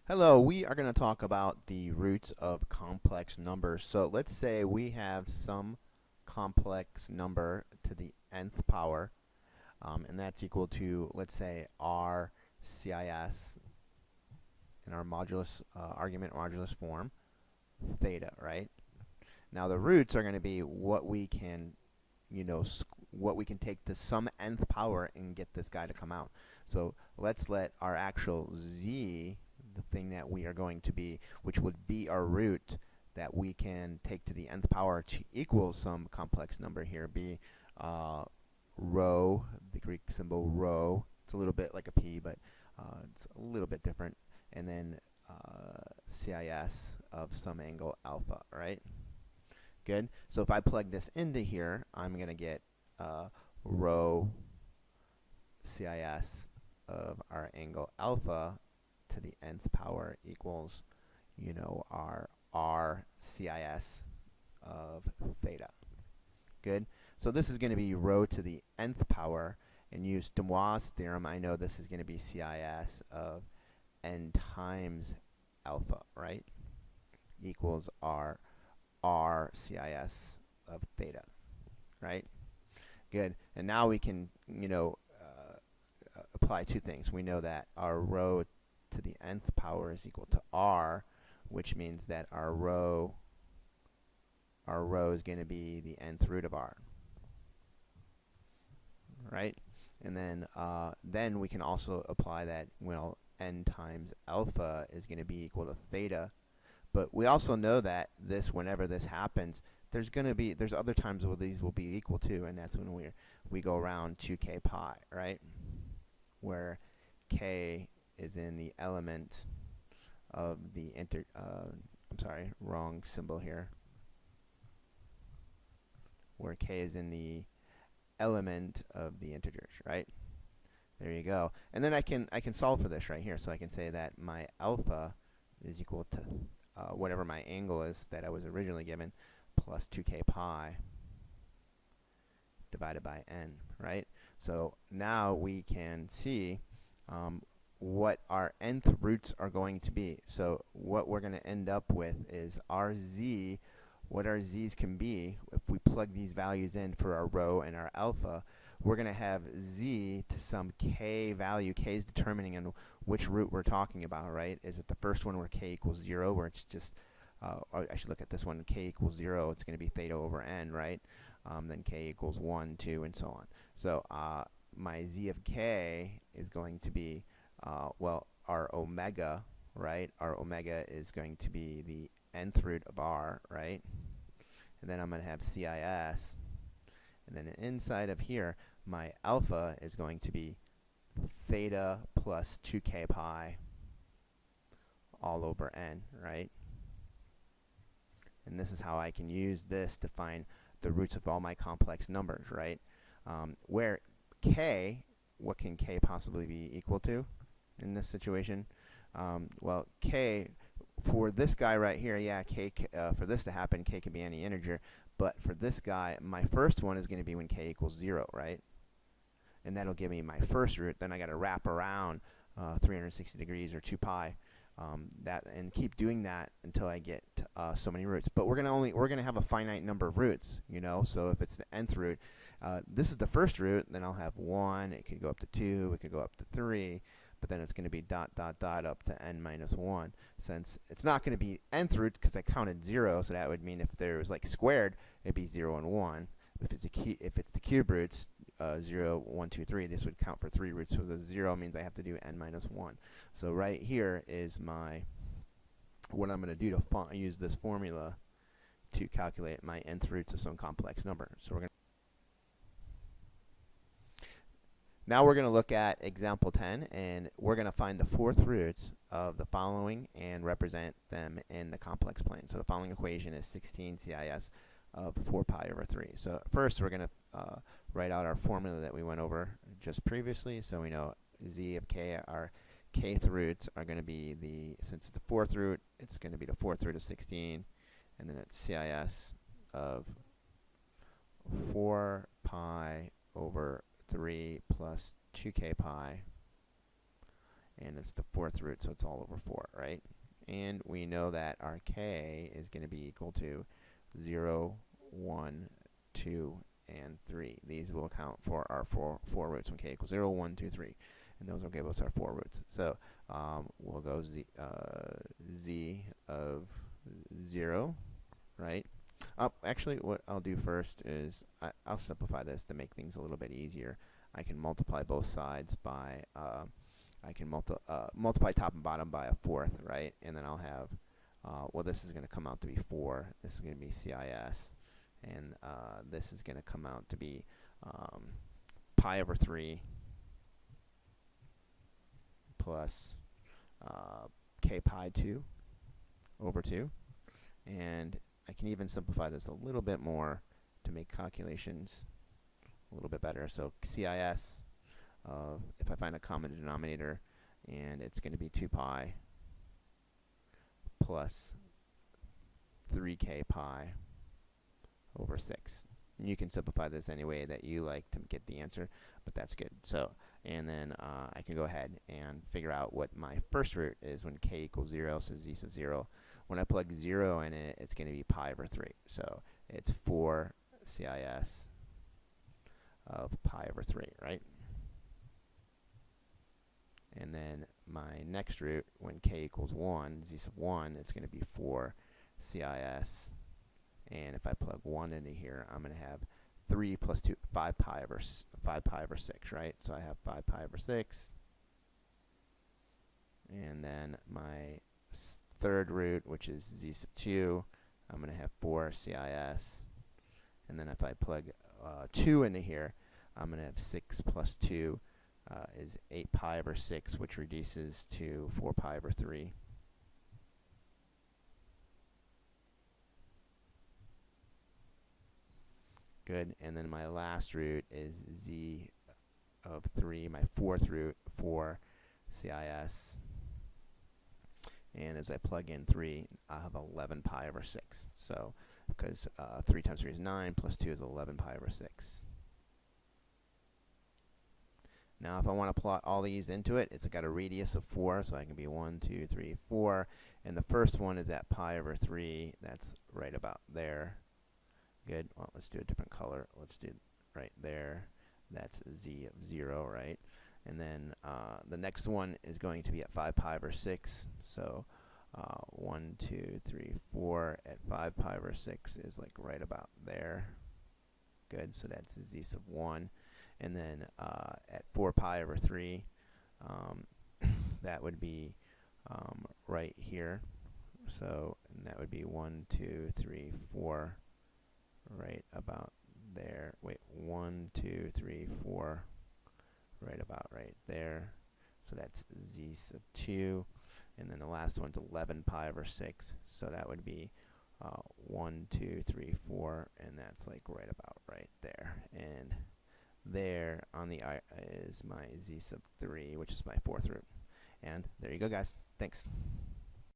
Hello, we are going to talk about the roots of complex numbers. So let's say we have some complex number to the nth power, and that's equal to, let's say, r CIS in our modulus argument modulus form, theta, right? Now the roots are going to be what we can, what we can take to some nth power and get this guy to come out. So let's let our actual z, the thing that we are going to be, which would be our root that we can take to the nth power to equal some complex number here, be rho, the Greek symbol rho. It's a little bit like a p, but it's a little bit different. And then CIS of some angle alpha, right? Good. So if I plug this into here, I'm going to get rho CIS of our angle alpha to the nth power equals, our r CIS of theta. Good. So this is going to be rho to the nth power, and use Demoivre's theorem, I know this is going to be CIS of n times alpha, right? Equals r CIS of theta, right? Good. And now we can, apply two things. We know that our rho to the nth power is equal to r, which means that our rho is going to be the nth root of r, right? And then we can also apply that, n times alpha is going to be equal to theta. But we also know that whenever this happens, there's other times where these will be equal to, and that's when we go around 2k pi, right? Where k is in the element of the I'm sorry, wrong symbol here. Where k is in the element of the integers, right? There you go. And then I can solve for this right here. So I can say that my alpha is equal to whatever my angle is that I was originally given, plus 2k pi divided by n, right? So now we can see what our nth roots are going to be. So what we're going to end up with is our z, what our z's can be. If we plug these values in for our rho and our alpha, we're going to have z to some k value. K is determining on which root we're talking about, right? Is it the first one where k equals 0, where it's just, I should look at this one, k equals 0, it's going to be theta over n, right? Then k equals 1, 2, and so on. So my z of k is going to be, our omega, right? Our omega is going to be the nth root of r, right? And then I'm going to have CIS. And then inside of here, my alpha is going to be theta plus 2k pi all over n, right? And this is how I can use this to find the roots of all my complex numbers, right? Where k, what can k possibly be equal to in this situation? Well, k, for this guy right here, yeah, k, for this to happen, k can be any integer. But for this guy, my first one is going to be when k equals 0, right? And that'll give me my first root. Then I got to wrap around 360 degrees or 2 pi, and keep doing that until I get so many roots. But we're gonna have a finite number of roots, So if it's the nth root, this is the first root. Then I'll have 1. It could go up to 2. It could go up to 3. But then it's going to be dot dot dot up to n minus 1. Since it's not going to be nth root because I counted 0, so that would mean if there was like squared, it'd be 0 and 1. If it's the cube roots, 0, 1, 2, 3, this would count for 3 roots. So the 0 means I have to do n minus 1. So right here is what I'm going to do to use this formula to calculate my nth roots of some complex number. So now we're going to look at example 10, and we're going to find the fourth roots of the following and represent them in the complex plane. So the following equation is 16 CIS of 4 pi over 3. So first we're going to write out our formula that we went over just previously. So we know z of k, our kth roots are going to be since it's the fourth root, it's going to be the fourth root of 16, and then it's CIS of 4 pi over 3 plus 2k pi, and it's the fourth root, so it's all over 4, right? And we know that our k is going to be equal to 0, 1, 2, and 3. These will account for our four roots when k equals 0, 1, 2, 3. And those will give us our 4 roots. So we'll go z of 0, right? Actually, what I'll do first is I'll simplify this to make things a little bit easier. I can multiply both sides by multiply top and bottom by a fourth, right? And then I'll have well, this is going to come out to be 4. This is going to be CIS, and this is going to come out to be pi over 3 plus k pi 2 over 2. And I can even simplify this a little bit more to make calculations a little bit better. So CIS, if I find a common denominator, and it's going to be 2 pi plus 3k pi over 6. And you can simplify this any way that you like to get the answer, but that's good. So, and then I can go ahead and figure out what my first root is when k equals 0, so z sub 0. When I plug 0 in it, it's going to be pi over 3. So it's 4 CIS of pi over 3, right? And then my next root, when k equals 1, z sub 1, it's going to be 4 CIS. And if I plug 1 into here, I'm going to have 3 plus 2, 5 pi over 6, right? So I have 5 pi over 6. And then my third root, which is z sub 2, I'm going to have 4 CIS. And then if I plug 2 into here, I'm going to have 6 plus 2 is 8 pi over 6, which reduces to 4 pi over 3. Good. And then my last root is z of 3, my fourth root, 4 CIS. And as I plug in 3, I have 11 pi over 6. So, because 3 times 3 is 9, plus 2 is 11 pi over 6. Now, if I want to plot all these into it, it's got a radius of 4, so I can be 1, 2, 3, 4. And the first one is at pi over 3. That's right about there. Good. Well, let's do a different color. Let's do right there. That's z of 0, right? And then the next one is going to be at 5 pi over 6. So 1, 2, 3, 4 at 5 pi over 6 is like right about there. Good. So that's z sub 1. And then at 4 pi over 3, that would be right here. So and that would be 1, 2, 3, 4, right about there. Wait, 1, 2, 3, 4, right about right there. So that's z sub 2. And then the last one's 11 pi over 6. So that would be 1, 2, 3, 4, and that's like right about right there. And there on the is my z sub 3, which is my fourth root. And there you go, guys. Thanks.